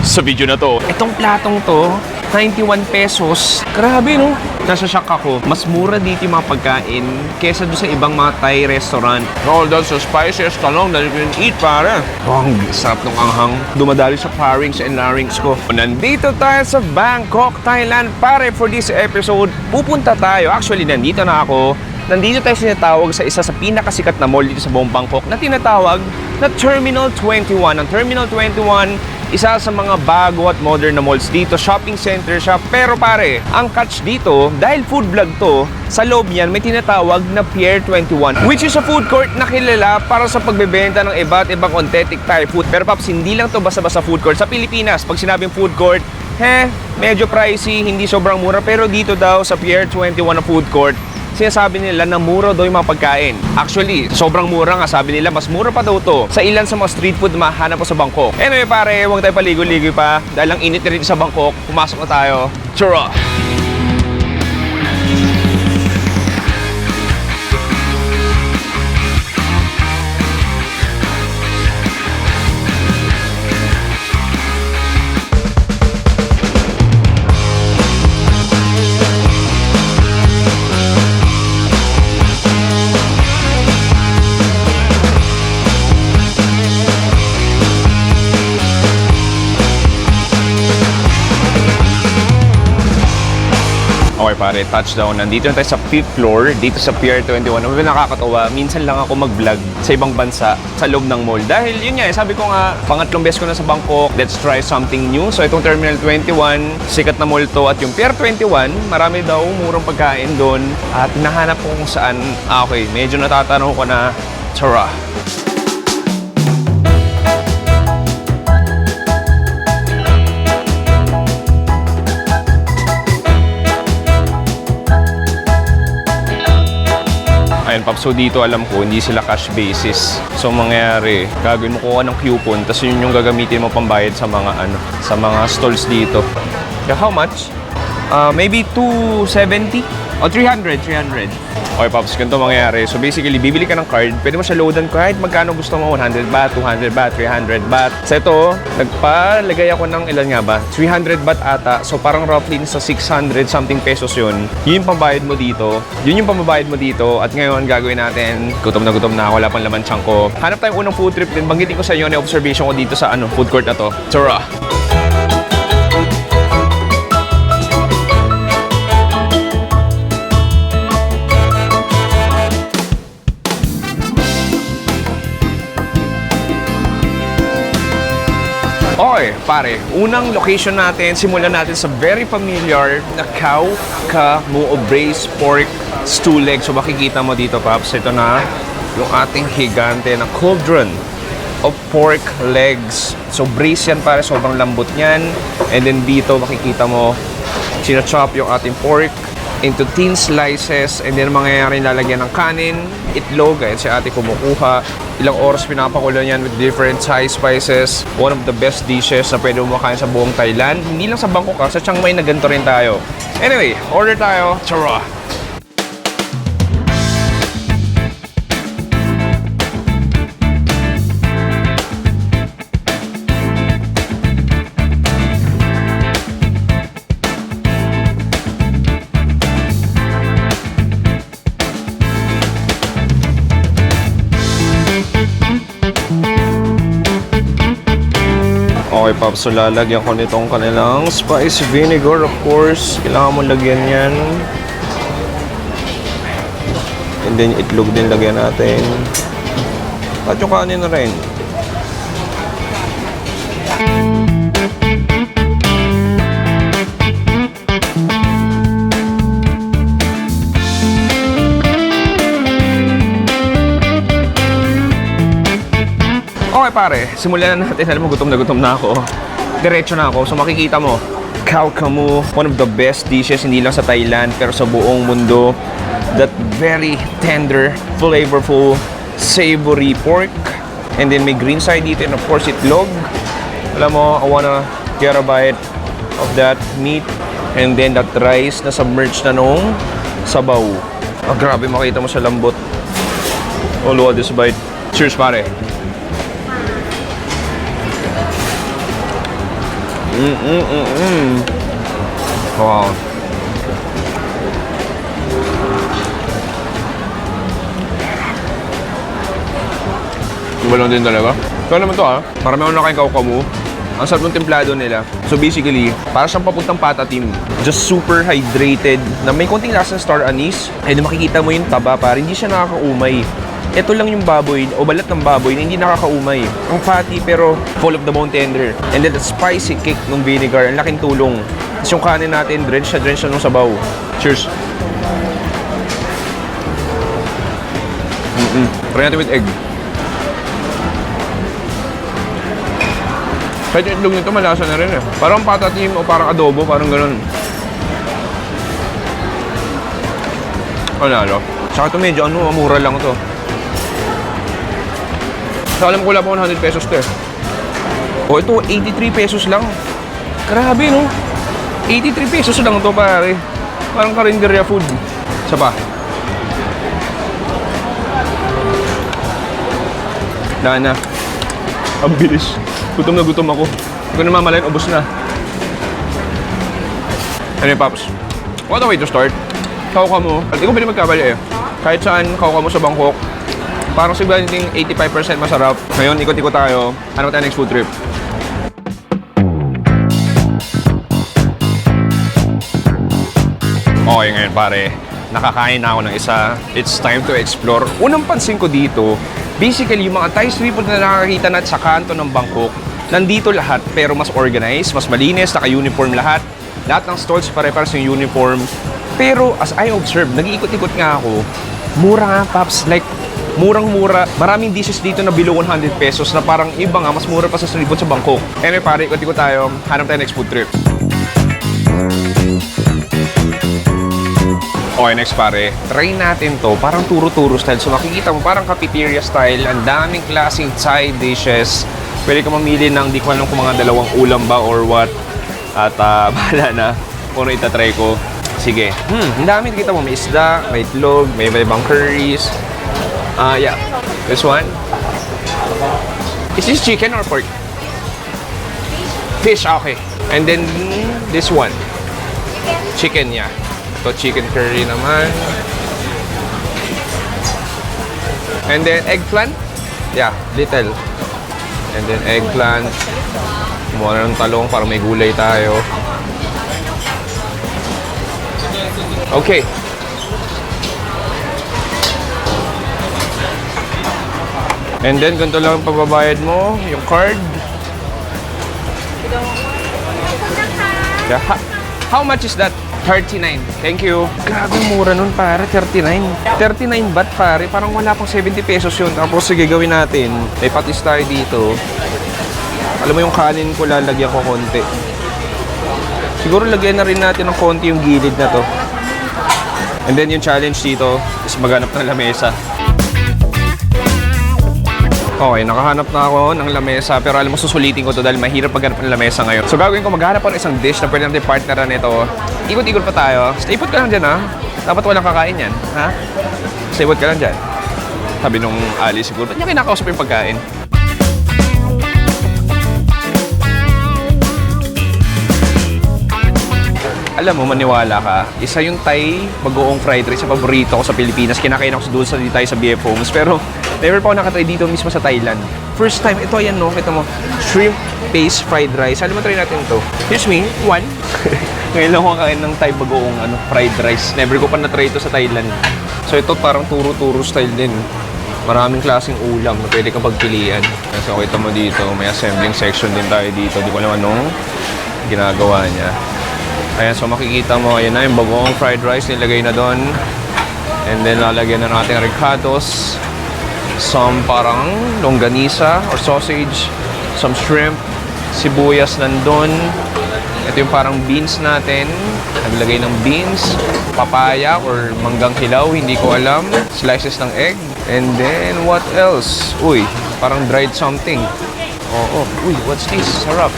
sa video na to. Itong platong to, 91 pesos. Grabe, no? Nasa shock ako. Mas mura dito yung mga pagkain kesa doon sa ibang mga Thai restaurant. All those spices, talong that you can eat, pare. Oh, ang sarap ng anghang. Dumadali sa pharynx and larynx ko. Nandito tayo sa Bangkok, Thailand. Pare, for this episode, pupunta tayo. Actually, nandito na ako. Nandito tayo sinatawag sa isa sa pinakasikat na mall dito sa buong Bangkok na tinatawag na Terminal 21. Ang Terminal 21, isa sa mga bago at modern na malls dito. Shopping center siya. Pero pare, ang catch dito, dahil food vlog to, sa loob niyan may tinatawag na Pier 21, which is a food court na kilala para sa pagbebenta ng iba't ibang authentic Thai food. Pero paps, hindi lang to basta-basta food court. Sa Pilipinas, pag sinabing food court, medyo pricey, hindi sobrang mura. Pero dito daw sa Pier 21 na food court, sinasabi nila na mura daw yung mga pagkain. Actually, sobrang mura nga. Sabi nila, mas mura pa daw to sa ilan sa mga street food na mahanap ko sa Bangkok. Anyway pare, huwag tayo paligoy-ligoy pa. Dahil ang init na rin sa Bangkok, pumasok na tayo. Churra! Okay pare, touchdown. Nandito na tayo sa 5th floor, dito sa Pier 21. Nakakatawa, minsan lang ako mag-vlog sa ibang bansa, sa loob ng mall. Dahil yun nga, sabi ko nga, pangatlong beses ko na sa Bangkok, let's try something new. So itong Terminal 21, sikat na mall to. At yung Pier 21, marami daw murang pagkain doon. At nahanap ko kung saan, okay, medyo natatanong ko na, tara. Ayan, Paps. So dito alam ko, hindi sila cash basis. So mangyayari, gagawin mo kuha ng coupon, tapos yun yung gagamitin mo pambayad sa mga sa mga stalls dito. Yeah, how much? Maybe 270 o 300. Okay, Paps, ganito mangyayari. So basically, bibili ka ng card, pwede mo siya loadan kahit magkano gusto mo, 100 baht, 200 baht, 300 baht. So ito, nagpalagay ako ng ilan nga ba? 300 baht ata. So parang roughly sa 600 something pesos yun. Yun yung pambayad mo dito. Yun yung pambayad mo dito. At ngayon, gagawin natin, gutom na ako, wala pang laman tiyan ko. Hanap tayong unang food trip din. Banggitin ko sa inyo na observation ko dito sa food court na to. Tara! Okay, pare, unang location natin, simulan natin sa very familiar na Khao Ka Mu o braised pork stew leg. So makikita mo dito, Paps, ito na yung ating higante na cauldron of pork legs. So braised yan, pare, sobrang lambot niyan. And then dito makikita mo, sinachop yung ating pork into thin slices, and then mangyayari lalagyan ng kanin, itlog, ayun si ate kumukuha. Ilang oras pinapakulo yan with different Thai spices. One of the best dishes na pwede mo makain sa buong Thailand. Hindi lang sa Bangkok, sa Chiang Mai na ganito rin tayo. Anyway, order tayo. Tara! Okay, Pops, so lalagyan ko nitong kanilang spice vinegar, of course. Kailangan mo lagyan yan. And then itlog din lagyan natin. At yung kanin na rin. Okay pare, simulan na natin. Alam mo, gutom na ako. Diretso na ako. So makikita mo, Khao Ka Mu, one of the best dishes, hindi lang sa Thailand, pero sa buong mundo. That very tender, flavorful, savory pork. And then may green side dito, and of course, itlog. Alam mo, I wanna get a bite of that meat. And then that rice na submerged na nung sabaw. Oh, grabe, makita mo sa lambot. Oh, look at this bite. Cheers, pare. Wow. Balon din talaga. Ito naman to marami akong nakain kaukamu. Ang sarap ng templado nila. So basically, para siyang papuntang patatim. Just super hydrated, na may konting lasa ng star anise. And makikita mo yung taba para hindi siya nakakaumay. Ito lang yung baboy, o balat ng baboy na hindi nakakaumay. Ang fatty pero full of the bone tender. And then the spicy kick ng vinegar, ang laking tulong. Tapos yung kanin natin, drench siya nung sabaw. Cheers! Try natin with egg. Kahit yung itlog nito, malasa na rin eh. Parang patatim o parang adobo, parang ganun. Panalo. Tsaka ito medyo mura lang ito. So, alam ko wala pa 100 pesos ito eh. O ito, 83 pesos lang. Grabe no? 83 pesos lang ito pare. Parang karinderya food. Isa pa. Dana. Ang bilis. Gutom na gutom ako. Hindi ko na mamalayan, ubos na. Ano yung Paps? What a way to start. Kaukamu. At hindi ko pwede magkabali eh. Kahit saan kaukamu sa Bangkok, parang siguro yung 85% masarap. Ngayon, ikot-ikot tayo. Ano tayo next food trip? Okay ngayon pare, nakakain na ako ng isa. It's time to explore. Unang pansin ko dito, basically yung mga Thai street food na nakakita na sa kanto ng Bangkok, nandito lahat pero mas organized, mas malinis, naka-uniform lahat. Lahat ng stalls pare-pares yung uniform. Pero as I observe, nag-iikot-ikot nga ako, mura nga Paps, like murang-mura. Maraming dishes dito na below 100 pesos na parang iba nga, mas mura pa sa street food sa Bangkok. Anyway pare, ikot-ikot tayo, hanap tayo next food trip. Okay, next pare, try natin to, parang turo-turo style. So makikita mo, parang cafeteria style, ang daming klaseng Thai dishes. Pwede ka mamili ng di ko alam kung mga dalawang ulam ba or what. At bahala na kung ano itatry ko. Sige. Ang dami, kita mo, may isda, may itlog, may ibang curries. Yeah. This one. Is this chicken or pork? Fish, okay. And then this one. Chicken, yeah. Ito, chicken curry naman. And then eggplant. Yeah, little. And then eggplant. Kumuha na ng talong para may gulay tayo. Okay. And then, ganito lang ang pababayad mo. Yung card. Yeah. How much is that? 39. Thank you. Grabe, mura nun pare. 39. 39 baht pare. Parang wala pang 70 pesos yun. Tapos sige, gawin natin. May patis tayo dito. Alam mo yung kanin ko, lalagyan ko konti. Siguro lagyan na rin natin ng konti yung gilid na to. And then yung challenge dito is maghanap ng lamesa. Okay, nakahanap na ako ng lamesa, pero alam mo, susulitin ko to dahil mahirap maghanap ng lamesa ngayon. So gagawin ko, maghanap ako ng isang dish na pwede natin partneran nito. Ikot-ikot pa tayo. Stay put ka lang dyan, ha? Dapat walang kakain yan, ha? Stay put ka lang dyan. Sabi nung Ali siguro, ba't niya kinakausap yung pagkain? Alam mo, maniwala ka, isa yung Thai bagoong fried rice sa paborito ko sa Pilipinas. Kinakain ako doon sa tayo sa BF Homes, pero never pa ako nakatry dito mismo sa Thailand. First time, ito yan no, kita mo, shrimp paste fried rice. Alam mo, try natin ito. Here's me, one. Ngayon lang ako kakain ng Thai bagoong fried rice. Never ko pa na-try ito sa Thailand. So ito parang turo-turo style din. Maraming klaseng ulam na pwede kang pagpilian. So kita mo dito, may assembling section din tayo dito. Di ko alam anong ginagawa niya. Ayan, so makikita mo, ayan na yung bagoong fried rice, nilagay na doon. And then lalagyan na natin ricotta's, some parang longganisa or sausage, some shrimp, sibuyas nandun. Ito yung parang beans natin, naglagay ng beans, papaya or manggang hilaw, hindi ko alam. Slices ng egg. And then what else? Uy, parang dried something. Oo, uy, what's this? Sarap.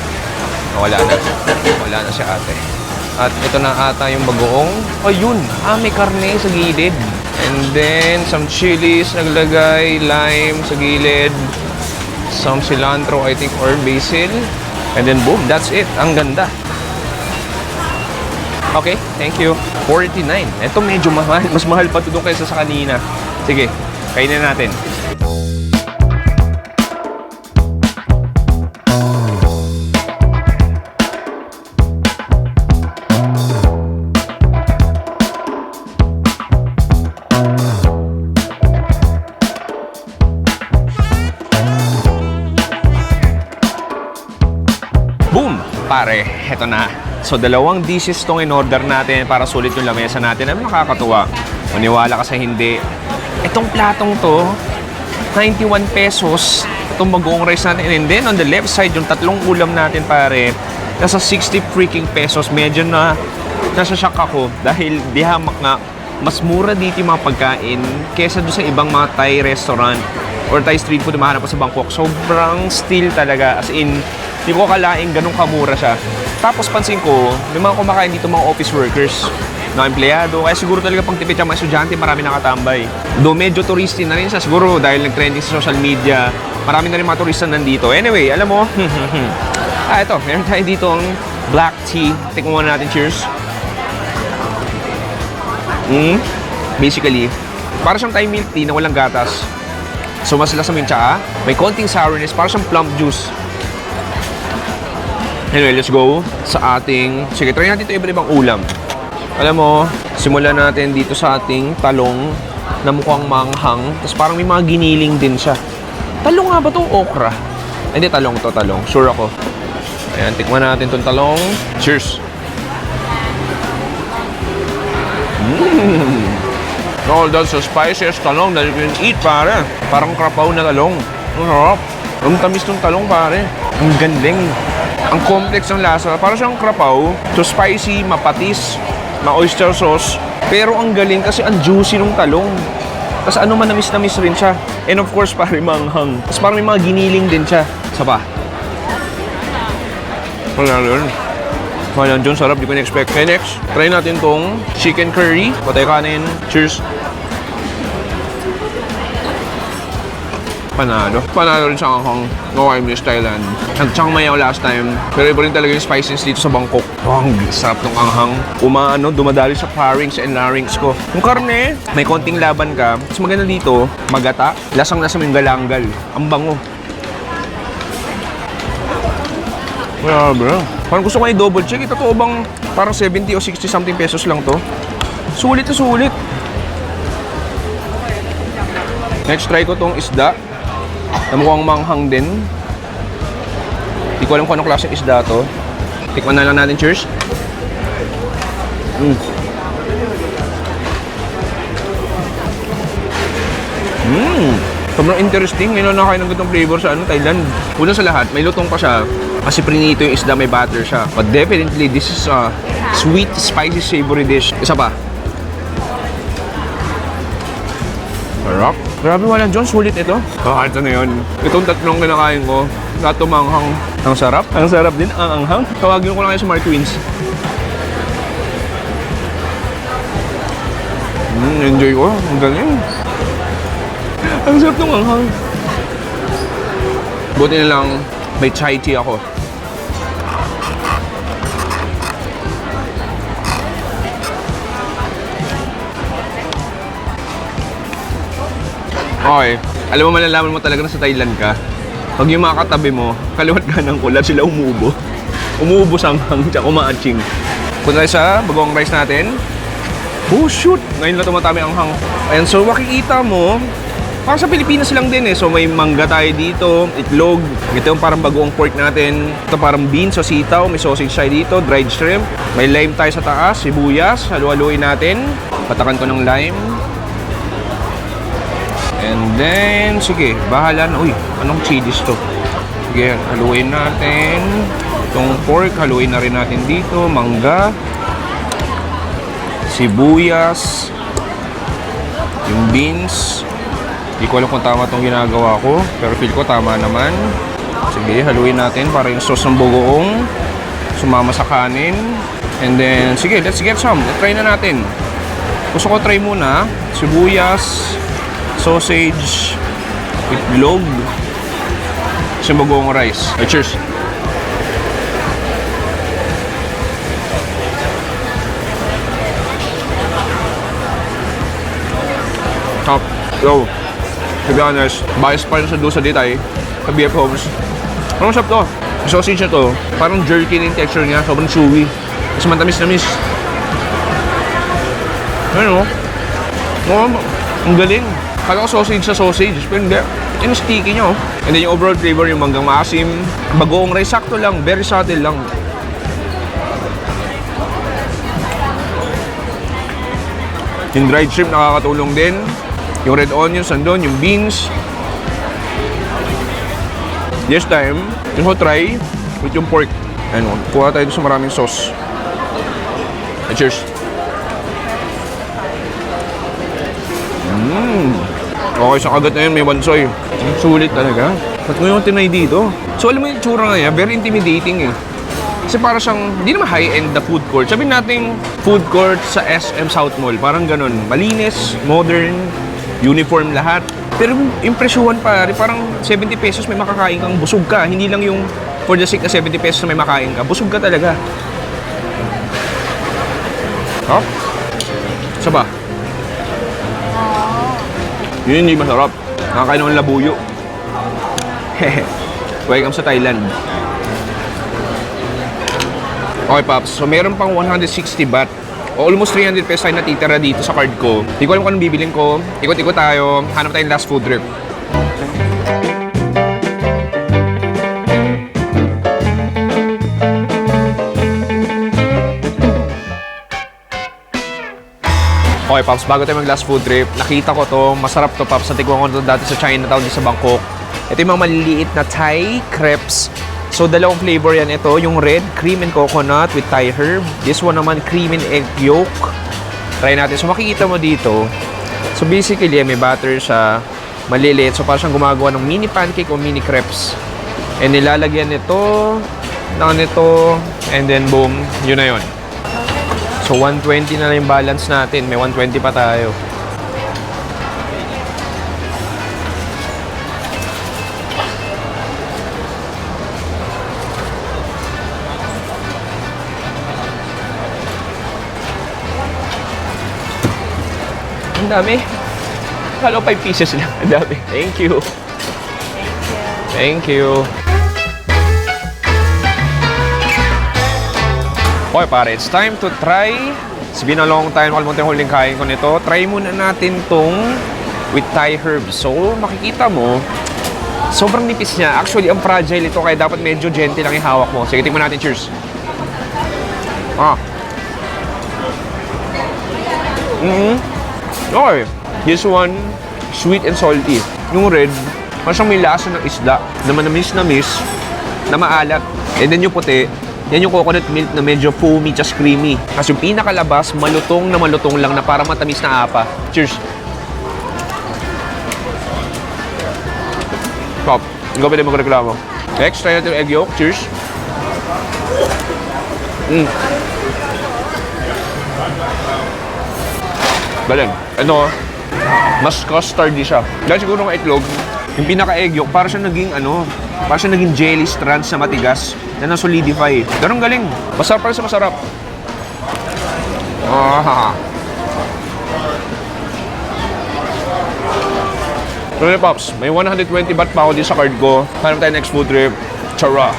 Wala na si ate. At ito na ata yung bagoong. Ayun, may karne sa gilid. And then, some chilies naglagay, lime sa gilid. Some cilantro, I think, or basil. And then boom, that's it. Ang ganda. Okay, thank you. 49. Ito medyo mahal. Mas mahal pa ito doon kaysa sa kanina. Sige, kainin natin. Boom! Pare, heto na. So, dalawang dishes tong in-order natin para sulit yung lamesa natin. Ano nakakatuwa? Maniwala ka sa hindi. Itong platong to, 91 pesos. Itong bagoong rice natin. And then, on the left side, yung tatlong ulam natin, pare, nasa 60 freaking pesos. Medyo na nasa-shock ako dahil di hamak nga, mas mura dito yung mga pagkain kesa doon sa ibang mga Thai restaurant or Thai street food na mahanap pa sa Bangkok. Sobrang steal talaga. As in, di ko akalaing ganun kamura siya. Tapos pansin ko, may mga kumakain dito mga office workers, mga empleyado. Kaya siguro talaga pang tipid yung mga estudyante, marami nakatambay. Do medyo touristy na rin siya siguro dahil nag-trending sa social media. Marami na rin mga turista nandito. Anyway, alam mo, ito, meron tayo dito ang black tea. Tingnan muna natin, cheers. Basically, para siyang Thai milk tea na walang gatas. So, mas lasa mo yung tsaa. May konting sourness, para siyang plum juice. Anyway, let's go sa ating... Sige, try natin ito iba-ibang ulam. Alam mo, simulan natin dito sa ating talong na mukhang manghang. Tapos parang may mga giniling din siya. Talong nga ba ito? Okra? Hindi, talong to, talong. Sure ako. Ayan, tikman natin itong talong. Cheers! All that's the spiciest talong that you can eat, pare. Parang krapaw na talong. Ang sarap. Ang tamis ng talong, pare. Ang gandeng. Ang complex ng lasa. Parang siyang krapaw. So spicy, mapatis, ma-oyster sauce. Pero ang galing kasi ang juicy ng talong. Tapos ano man, namis-namis rin siya. And of course, pare, manghang. Tapos parang may mga giniling din siya. Saba. Wala yun. Wala dyan, sarap. Di ko na-expect. Okay, next. Try natin tong chicken curry. Patay kanin. Cheers. Panalo. Panalo rin sa Hong Kong. No, I miss Thailand. Nag-Chiang Mai ako last time. Pero iba rin talaga yung spiciness dito sa Bangkok. Oh, ang sarap ng anghang. Dumadali sa pharynx and larynx ko. Yung karne, may konting laban ka. Mas maganda dito, magata. Lasang-lasa mo yung galanggal. Ang bango. Wala, bro. Parang gusto ko na i-double check. Ito to bang parang 70 o 60 something pesos lang to? Sulit na sulit. Next, try ko tong isda. Na mukhang manghang din. Hindi ko alam kung anong klaseng isda to. Tikman na lang natin. Cheers. Sobrang interesting. Ngayon na nakain ng ganitong flavor sa Thailand. Una sa lahat, may lutong pa siya. Kasi prinito yung isda, may butter siya. But definitely, this is a sweet, spicy, savory dish. Isa pa. Sarap. Grabe, walang John. Sulit ito. Ito na yun. Itong tatlong kinakain ko. Lahat manghang. Ang sarap. Ang sarap din. Ang anghang. Tawagin ko lang kayo sa Mark Twins. Enjoy ko. Ang galing. Ang sarap ng anghang. Buti na lang may chai tea ako. Okay. Alam mo, malalaman mo talaga na sa Thailand ka. Pag yung mga katabi mo, kaliwat ka ng kulat, sila umuubo. Umuubo sanghang, tsaka umaaching. Punta tayo sa bagong rice natin. Oh, shoot! Ngayon na tumatami ang hang. Ayan, so makikita mo, parang sa Pilipinas lang din eh. So may mangga tayo dito, itlog. Ito yung parang bagoong pork natin. Ito parang beans o sitaw, may sausage tayo dito, dried shrimp. May lime tayo sa taas, sibuyas. Halu-haluin natin. Patakan ko ng lime. And then, sige, bahala na. Uy, anong chilies to? Sige, haluin natin. Itong pork, haluin na rin natin dito. Mangga. Sibuyas. Yung beans. Hindi ko alam kung tama itong ginagawa ko. Pero feel ko tama naman. Sige, haluin natin para yung sauce ng bagoong sumama sa kanin. And then, sige, let's get some. Try na natin. Gusto ko try muna. Sibuyas. Sausage, itlog, sa bagoong rice. Cheers! So, to be honest, bias pa rin sa dosa di tayo. Sa BF Homes. Anong sarap to? Yung sausage na to, parang jerky na yung texture niya. Sobrang chewy. Kasi matamis-namis. Ano? Oh, ang galing. Kala ko sausage sa sausage, pero hindi. Yung sticky niya, oh. And then yung overall flavor, yung manggang maasim, bagoong rice, sakto lang, very subtle lang. Yung dried shrimp nakakatulong din. Yung red onions nandun, yung beans. This time, yung try with yung pork. Ano, kuha tayo sa maraming sauce. Cheers! Okay, sa kagat na yun, may wansoy. Sulit talaga. Ba't mo yung tinay dito? So, alam mo yung tsura nga yan, very intimidating eh. Kasi para siyang, hindi naman high-end na food court. Sabihin natin, food court sa SM South Mall. Parang ganun. Malinis, modern, uniform lahat. Pero yung presyuhan pare, parang 70 pesos may makakain kang busog ka. Hindi lang yung for the sake na 70 pesos na may makain ka. Busog ka talaga. Oh? Isa ba? Yun hindi masarap. Nakakain ng labuyo. Welcome sa Thailand. Okay, Pops. So, meron pang 160 baht. O almost 300 pesos tayo natitira dito sa card ko. Hindi ko alam kung anong bibilin ko. Ikot-ikot tayo. Hanap tayong last food trip. Okay, Pops, bago tayo mag-last food trip, nakita ko to, masarap to, Pops. Natikwan ko to dati sa Chinatown dito sa Bangkok. Ito yung mga maliliit na Thai crepes. So, dalawang flavor yan. Ito, yung red, cream and coconut with Thai herb. This one naman, cream and egg yolk. Try natin. So, makikita mo dito. So, basically, may batter siya, maliliit. So, parang siyang gumagawa ng mini pancake o mini crepes. And nilalagyan nito, and then boom, yun na yun. So, 120 na lang yung balance natin. May 120 pa tayo. Ang dami. Kala ko 5 pieces lang. Ang dami. Thank you. Thank you. Okay pare, it's time to try. It's been a long time, kalimutan yung huling kain ko nito. Try muna natin tong with Thai herbs. So, makikita mo, sobrang nipis niya. Actually, ang fragile ito, kaya dapat medyo gentle lang yung hawak mo. Sige, tingnan natin. Cheers. Okay. This one, sweet and salty. Yung red, parang may lasa ng isda na manamis-namis, na maalat. And then yung puti, yan yung coconut milk na medyo foamy, just creamy. Kasi yung pinakalabas, malutong lang na para matamis na apa. Cheers! Top. Hindi ko pwede magreklamo. Next, try natin yung egg yolk. Cheers! Galing. Ano, mas custardy siya. Dahil siguro ng itlog, yung pinaka-egg yolk, para siya naging jelly strands na matigas na na-solidify. Ganun galing. Masarap pa rin sa masarap. Okay, Pops, may 120 baht pa ako din sa card ko. Hanap tayo next food trip. Chara!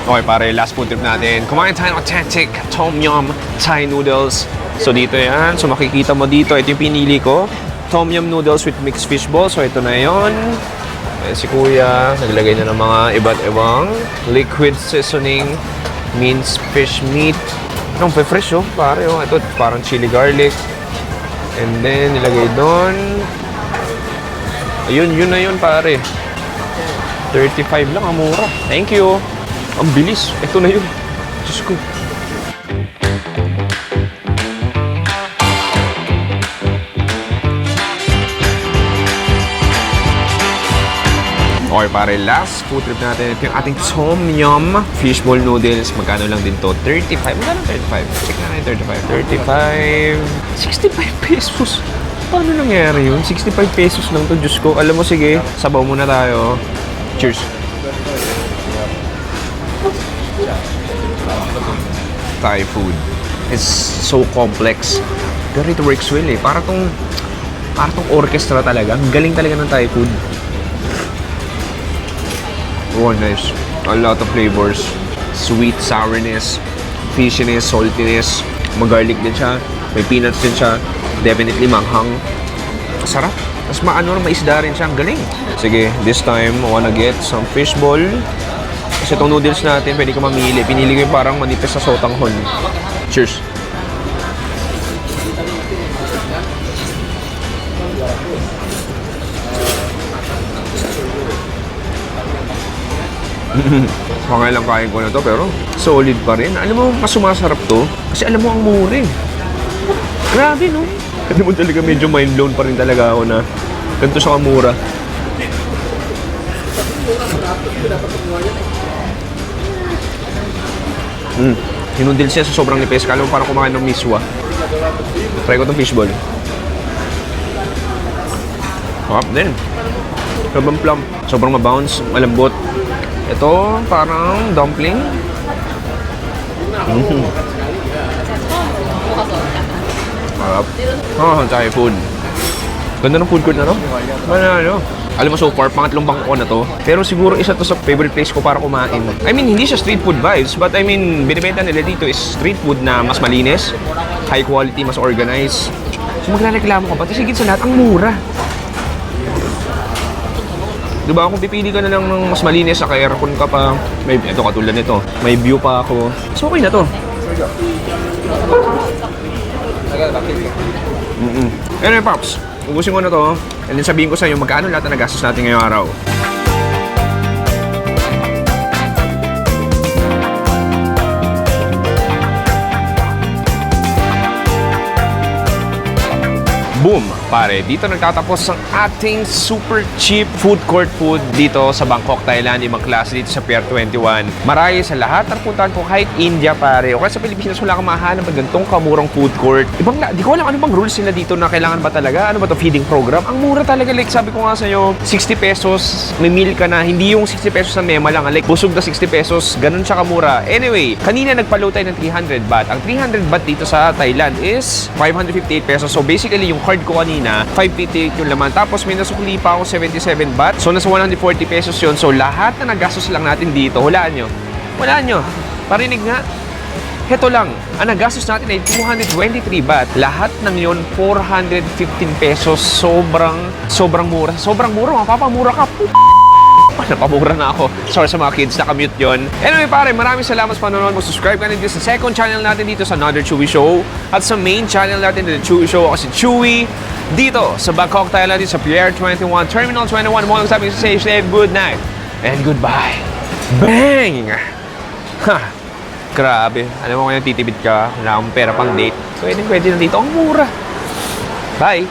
Okay pare, last food trip natin. Kumain tayo ng authentic Tom Yum Thai noodles. So dito yan. So makikita mo dito, ito yung pinili ko. Tom Yum noodles with mixed fish ball. So ito na yon. Si Kuya, naglagay na ng mga iba't ibang liquid seasoning, minced fish meat. Ang fresh oh, pare oh. Ito parang chili garlic. And then nilagay doon. Ayun, yun na yun pare. 35 lang, ang mura. Thank you. Ang bilis. Ito na yun. Diyos ko. Okay pare, last food trip natin. Ito yung ating Tom Yum fishball noodles. Magkano lang din to? 35. Magkano 35? Check na natin 35. 65 pesos. Paano nangyari yun? 65 pesos lang to. Diyos ko. Alam mo, sige. Sabaw muna tayo. Cheers. Thai food. It's so complex. Pero it works well eh. Para tong orchestra talaga. Ang galing talaga ng Thai food. Oh, nice. A lot of flavors. Sweet, sourness, fishiness, saltiness. Mag-garlic din siya. May peanuts din siya. Definitely manghang. Sarap. Tapos may isda rin siya. Ang galing. Sige, this time, I wanna get some fishball. Kasi itong noodles natin, pwede ko mamili. Pinili ko yung parang manipis sa sotanghon. Cheers! Pangalang kain ko na to, pero solid pa rin. Alam mo, mas sumasarap to. Kasi alam mo, ang mura eh. Grabe, no? Alam mo talaga, medyo mind blown pa rin talaga ako na ganito siya kamura. Hinundil siya sa sobrang nipis. Kala mo parang kumakain ng miswa. Try ko itong fishball. Sarap din. Sobrang plump. Sobrang mabounce. Malambot. Ito, parang dumpling. Sarap. Thai food. Ganda ng food court na to. Manalo. Alam mo, so far, pangatlong bangko ko na to. Pero siguro isa to sa favorite place ko para kumain. I mean, hindi siya street food vibes, but I mean, binibenta nila dito is street food na mas malinis, high quality, mas organized. So magreklamo ka ba? Tapos higit sa lahat, ang mura. Diba, kung pipili ka na lang ng mas malinis, sa aircon ka pa, may, ito katulad nito, may view pa ako. So okay na to. Anyway, Pops, ubusin ko na to, and then sabihin ko sa inyo magkano lahat na nagastos natin ngayong araw. Boom! Pare, dito nagtatapos ang ating super cheap food court food dito sa Bangkok, Thailand. Ibang klase dito sa Pier 21. Marami sa lahat ng puntahan ko, kahit India, pare. O kaya sa Pilipinas, wala kang mahanap ng ganitong kamurang food court. Di ko alam ano bang rules nila dito na kailangan ba talaga? Ano ba to feeding program? Ang mura talaga. Like, sabi ko nga sa'yo, 60 pesos, may meal ka na. Hindi yung 60 pesos na mema lang. Like, busog na 60 pesos, ganun siya kamura. Anyway, kanina nagpalo tayo ng 300 baht. Ang 300 baht dito sa Thailand is 558 pesos. So, basically, yung card ko kanina, 558 yung laman. Tapos may nasukli pa ako 77 baht. So, nasa 140 pesos yun. So, lahat na nagastos lang natin dito, hulaan nyo. Hulaan nyo. Parinig nga. Heto lang. Ang nagastos natin ay 223 baht. Lahat ng yun, 415 pesos. Sobrang mura. Sobrang mura. Mapapamura ka. Napamura na ako. Sorry sa mga kids, nakamute yun. Anyway pare, maraming salamat sa panonood. Mag-subscribe ka na dito sa second channel natin dito sa Another Chewy Show. At sa main channel natin dito, Chewy Show. Ako si Chewy. Dito sa Bangkok, Thailand, dito sa Pier 21, Terminal 21. Mo lang sabi ko say good night and goodbye. Bang! Ha! Grabe. Alam mo ngayon titibid ka, wala akong pera pang date. Pwede na dito. Ang mura. Bye!